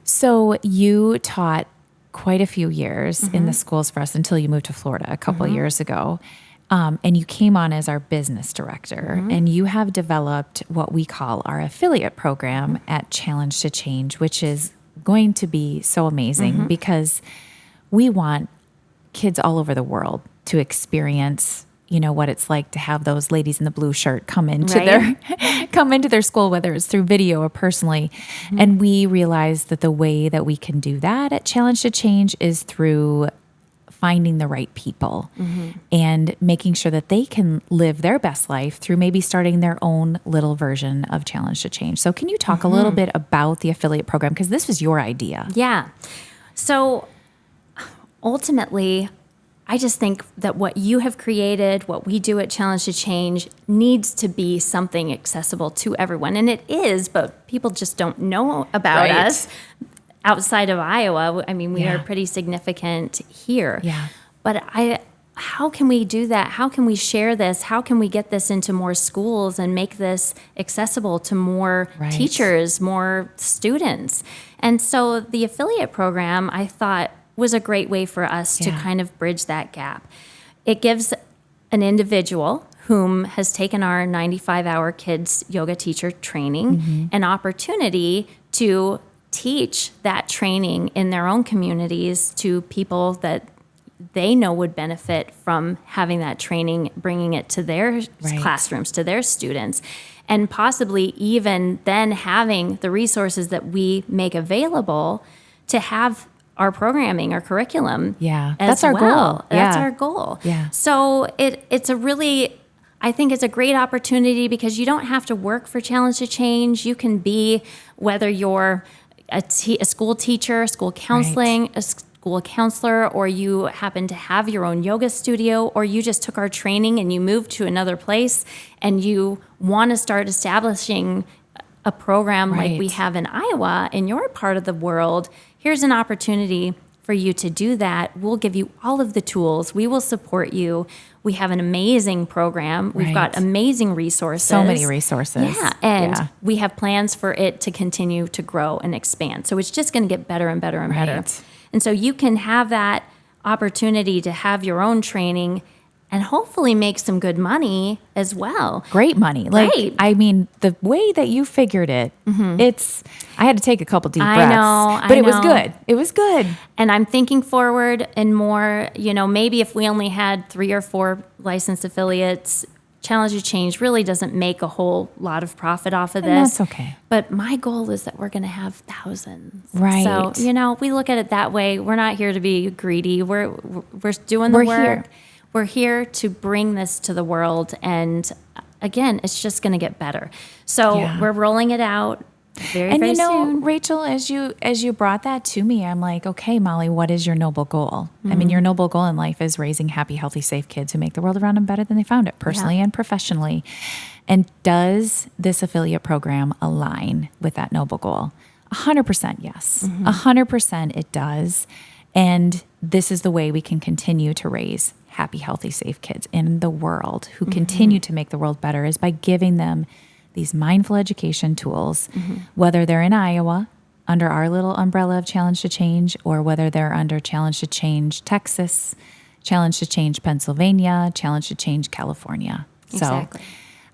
So you taught quite a few years in the schools for us until you moved to Florida a couple years ago. And you came on as our business director, and you have developed what we call our affiliate program at Challenge to Change, which is going to be so amazing because we want kids all over the world to experience, what it's like to have those ladies in the blue shirt come into their school, whether it's through video or personally. And we realize that the way that we can do that at Challenge to Change is through finding the right people and making sure that they can live their best life through maybe starting their own little version of Challenge to Change. So can you talk a little bit about the affiliate program? Because this was your idea. Yeah. So ultimately, I just think that what you have created, what we do at Challenge to Change, needs to be something accessible to everyone. And it is, but people just don't know about us. Outside of Iowa, I mean, we are pretty significant here. Yeah. But how can we do that? How can we share this? How can we get this into more schools and make this accessible to more teachers, more students? And so the affiliate program, I thought, was a great way for us to kind of bridge that gap. It gives an individual whom has taken our 95-hour kids yoga teacher training an opportunity to teach that training in their own communities to people that they know would benefit from having that training, bringing it to their classrooms, to their students, and possibly even then having the resources that we make available to have our programming, our curriculum. That's our goal. That's our goal. So it's a really, I think it's a great opportunity because you don't have to work for Challenge to Change. You can be, whether you're a school teacher, school counseling, a school counselor, or you happen to have your own yoga studio, or you just took our training and you moved to another place and you want to start establishing a program like we have in Iowa in your part of the world. Here's an opportunity for you to do that. We'll give you all of the tools. We will support you. We have an amazing program. We've got Right. amazing resources. So many resources. Yeah, and we have plans for it to continue to grow and expand. So it's just going to get better and better and better. Right. And so you can have that opportunity to have your own training and hopefully make some good money as well. Great money. Like, Right. I mean, the way that you figured it, I had to take a couple deep I breaths. know, But I it was know. good. It was good. And I'm thinking forward and more, maybe if we only had 3 or 4 licensed affiliates, Challenge to Change really doesn't make a whole lot of profit off of this. And that's okay. But my goal is that we're going to have thousands. Right. So, we look at it that way. We're not here to be greedy. We're doing the We're work. here. We're here to bring this to the world. And again, it's just going to get better. So Yeah. we're rolling it out very, And very soon. Rachel, as you brought that to me, I'm like, okay, Molly, what is your noble goal? I mean, your noble goal in life is raising happy, healthy, safe kids who make the world around them better than they found it, personally and professionally. And does this affiliate program align with that noble goal? 100% yes. 100% it does. And this is the way we can continue to raise happy, healthy, safe kids in the world who continue to make the world better is by giving them these mindful education tools, whether they're in Iowa under our little umbrella of Challenge to Change, or whether they're under Challenge to Change Texas, Challenge to Change Pennsylvania, Challenge to Change California. Exactly. So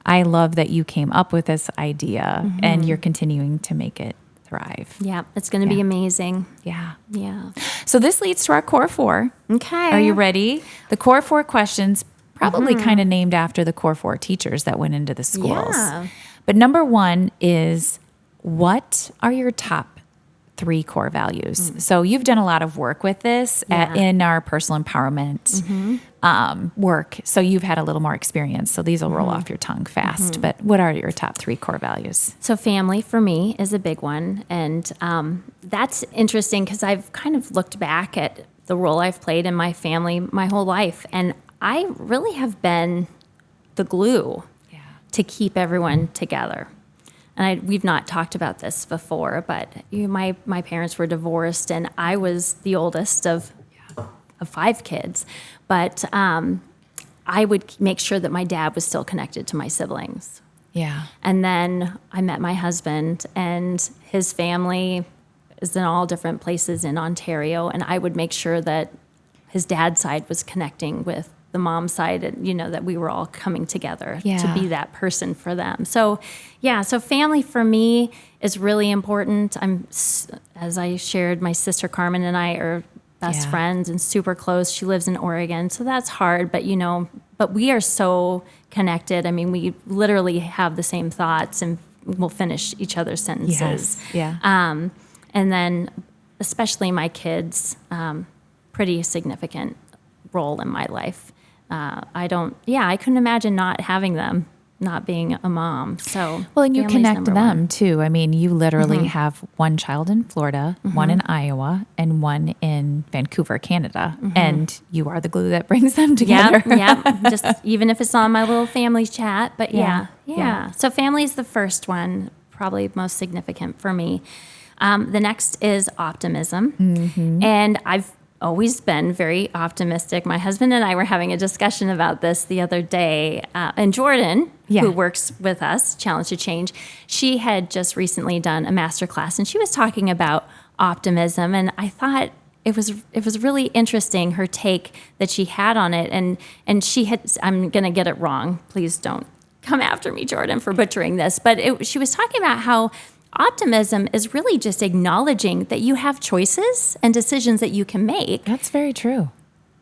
I love that you came up with this idea and you're continuing to make it thrive. Yeah, it's going to be amazing. Yeah. Yeah. So this leads to our core 4. Okay. Are you ready? The core 4 questions, probably kind of named after the core 4 teachers that went into the schools. Yeah. But number 1 is, what are your top 3 core values? So you've done a lot of work with this in our personal empowerment work. So you've had a little more experience. So these will roll off your tongue fast. But what are your top 3 core values? So family for me is a big one. And that's interesting because I've kind of looked back at the role I've played in my family my whole life. And I really have been the glue to keep everyone together. And we've not talked about this before, but my parents were divorced, and I was the oldest of 5 kids. But I would make sure that my dad was still connected to my siblings. Yeah. And then I met my husband, and his family is in all different places in Ontario, and I would make sure that his dad's side was connecting with the mom's side, and that we were all coming together to be that person for them. So family for me is really important. As I shared, my sister Carmen and I are best friends and super close. She lives in Oregon, so that's hard, but we are so connected. I mean, we literally have the same thoughts, and we'll finish each other's sentences. Yes. Yeah. And then especially my kids, pretty significant role in my life. I couldn't imagine not having them, not being a mom. So Well, and you family's connect number them one. too. I mean, you literally have one child in Florida, one in Iowa, and one in Vancouver, Canada. And you are the glue that brings them together. Yep. Just even if it's on my little family chat, but Yeah. yeah. So family is the first one, probably most significant for me. The next is optimism. And I've always been very optimistic. My husband and I were having a discussion about this the other day. And Jordan, who works with us, Challenge to Change, she had just recently done a master class, and she was talking about optimism. And I thought it was really interesting, her take that she had on it. And she had, I'm going to get it wrong. Please don't come after me, Jordan, for butchering this. But she was talking about how optimism is really just acknowledging that you have choices and decisions that you can make. That's very true.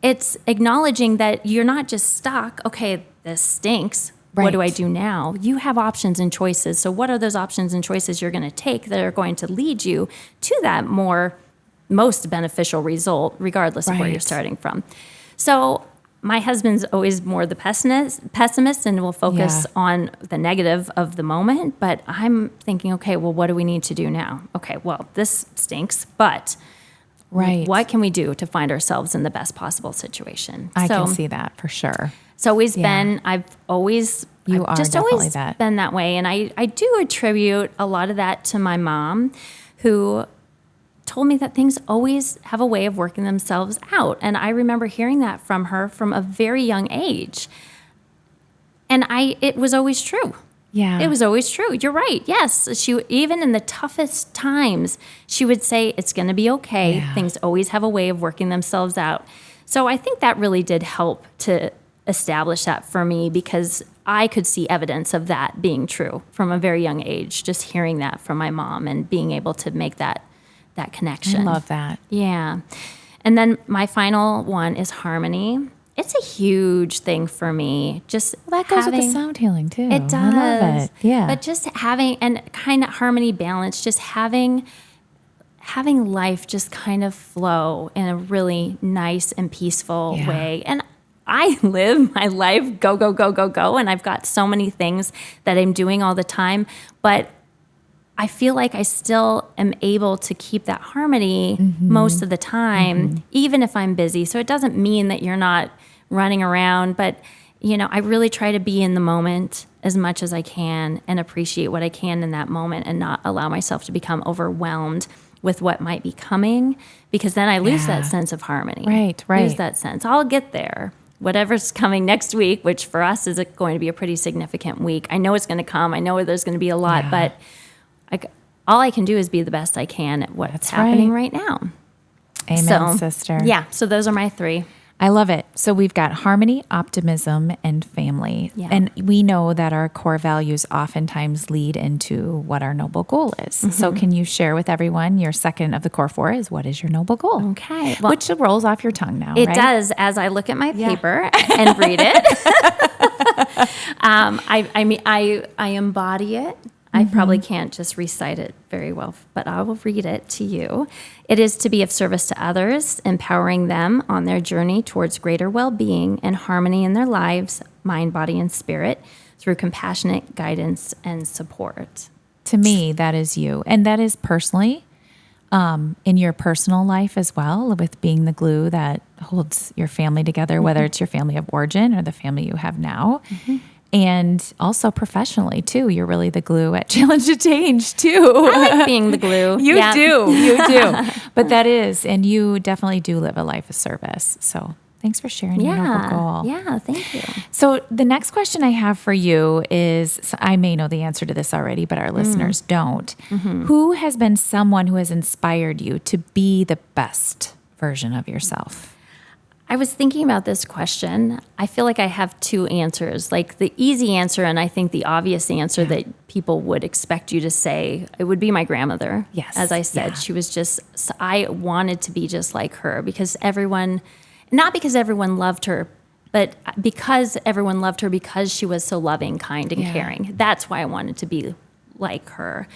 It's acknowledging that you're not just stuck, okay, this stinks. What do I Right. do now? You have options and choices. So what are those options and choices you're going to take that are going to lead you to that most beneficial result, regardless of where you're Right. starting from? So my husband's always more the pessimist and will focus on the negative of the moment. But I'm thinking, okay, well, what do we need to do now? Okay, well, this stinks, but Right. what can we do to find ourselves in the best possible situation? I can see that for sure. It's always been, I've always definitely that. been that way. And I do attribute a lot of that to my mom, who told me that things always have a way of working themselves out. And I remember hearing that from her from a very young age. And it was always true. Yeah. It was always true. You're right. Yes. Even in the toughest times, she would say, it's going to be okay. Yeah. Things always have a way of working themselves out. So I think that really did help to establish that for me, because I could see evidence of that being true from a very young age, just hearing that from my mom and being able to make that connection. I love that. Yeah. And then my final one is harmony. It's a huge thing for me. Just That goes with the sound healing too. It does. I love it. Yeah. But just having, and kind of harmony, balance, just having life just kind of flow in a really nice and peaceful Yeah. way. And I live my life go, go, go, go, go. And I've got so many things that I'm doing all the time. But I feel like I still am able to keep that harmony most of the time, even if I'm busy. So it doesn't mean that you're not running around, but I really try to be in the moment as much as I can and appreciate what I can in that moment and not allow myself to become overwhelmed with what might be coming, because then I lose that sense of harmony. Right. Lose that sense. I'll get there. Whatever's coming next week, which for us is going to be a pretty significant week. I know it's going to come. I know there's going to be a lot, but all I can do is be the best I can at what's happening right now. Amen, sister. Yeah, so those are my 3. I love it. So we've got harmony, optimism, and family. Yeah. And we know that our core values oftentimes lead into what our noble goal is. So can you share with everyone your second of the core 4 is, what is your noble goal? Okay. Well, which rolls off your tongue now, it right? does, as I look at my paper and read it. I embody it. I probably can't just recite it very well, but I will read it to you. It is to be of service to others, empowering them on their journey towards greater well-being and harmony in their lives, mind, body, and spirit, through compassionate guidance and support. To me, that is you. And that is personally, in your personal life as well, with being the glue that holds your family together, whether it's your family of origin or the family you have now. And also professionally too, you're really the glue at Challenge to Change too. I like being the glue. You do. But that is, and you definitely do live a life of service. So thanks for sharing your noble goal. Yeah, thank you. So the next question I have for you is, I may know the answer to this already, but our listeners don't. Who has been someone who has inspired you to be the best version of yourself? I was thinking about this question. I feel like I have 2 answers, like the easy answer and I think the obvious answer that people would expect you to say. It would be my grandmother. Yes. As I said, she was I wanted to be just like her, because not because everyone loved her, but because everyone loved her because she was so loving, kind, and caring. That's why I wanted to be like her.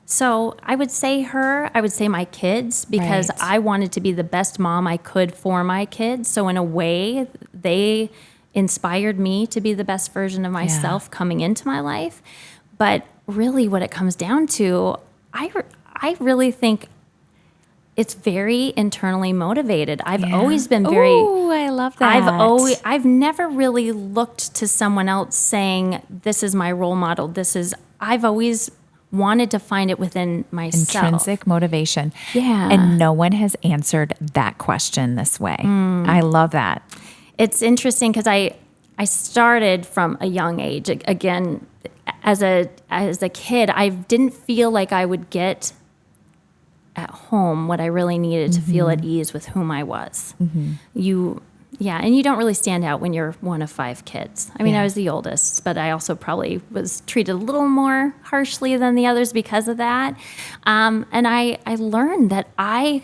So I would say her, I would say my kids, because I wanted to be the best mom I could for my kids. So in a way, they inspired me to be the best version of myself coming into my life. But really what it comes down to, I really think it's very internally motivated. I've always been very... Oh, I love that. I've never really looked to someone else saying, this is my role model. I've always wanted to find it within myself. Intrinsic motivation. Yeah. And no one has answered that question this way. I love that. It's interesting because I started from a young age. Again, as a kid, I didn't feel like I would get at home what I really needed to feel at ease with whom I was. And you don't really stand out when you're one of 5 kids. I mean, I was the oldest, but I also probably was treated a little more harshly than the others because of that. And I learned that I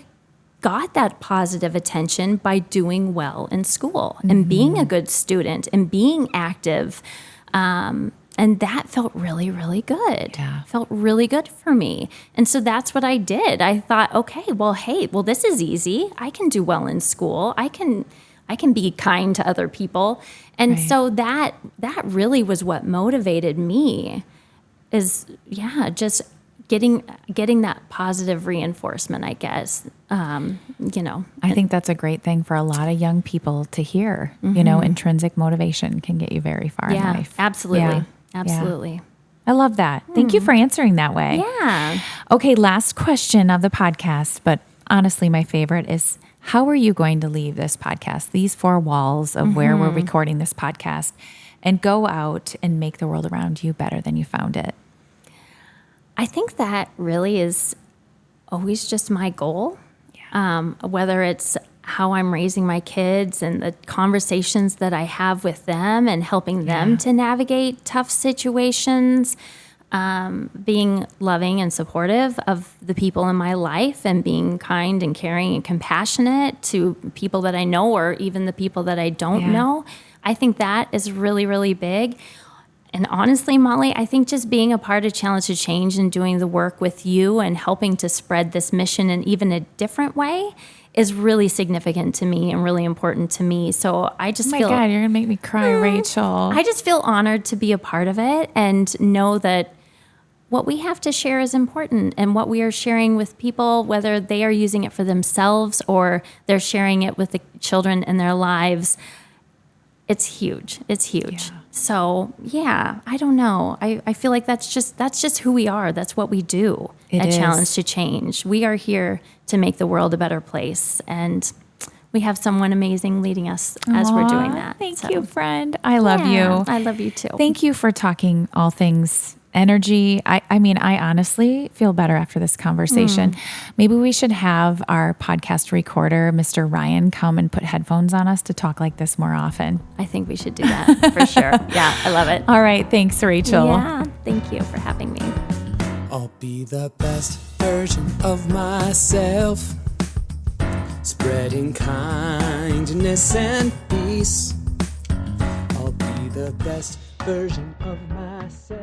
got that positive attention by doing well in school and being a good student and being active. And that felt really, really good. Yeah. Felt really good for me. And so that's what I did. I thought, okay, this is easy. I can do well in school. I can be kind to other people. And so that really was what motivated me, is just getting that positive reinforcement, I guess. I think that's a great thing for a lot of young people to hear. Intrinsic motivation can get you very far in life. Absolutely. Yeah. Absolutely. I love that. Thank you for answering that way. Yeah. Okay, last question of the podcast, but honestly, my favorite is, how are you going to leave this podcast, these four walls of where we're recording this podcast, and go out and make the world around you better than you found it? I think that really is always just my goal. Whether it's how I'm raising my kids and the conversations that I have with them and helping them to navigate tough situations, being loving and supportive of the people in my life and being kind and caring and compassionate to people that I know or even the people that I don't know. I think that is really, really big. And honestly, Molly, I think just being a part of Challenge to Change and doing the work with you and helping to spread this mission in even a different way is really significant to me and really important to me. So I just feel... Oh my God, you're going to make me cry, Rachel. I just feel honored to be a part of it and know that what we have to share is important, and what we are sharing with people, whether they are using it for themselves or they're sharing it with the children in their lives, it's huge. It's huge. Yeah. So yeah, I don't know. I feel like that's just who we are. That's what we do at Challenge to Change. We are here to make the world a better place, and we have someone amazing leading us as we're doing that. Thank you, friend. I love you. I love you too. Thank you for talking all things energy. I mean, I honestly feel better after this conversation. Maybe we should have our podcast recorder, Mr. Ryan, come and put headphones on us to talk like this more often. I think we should do that for sure. Yeah, I love it. All right. Thanks, Rachel. Yeah, thank you for having me. I'll be the best version of myself, spreading kindness and peace. I'll be the best version of myself.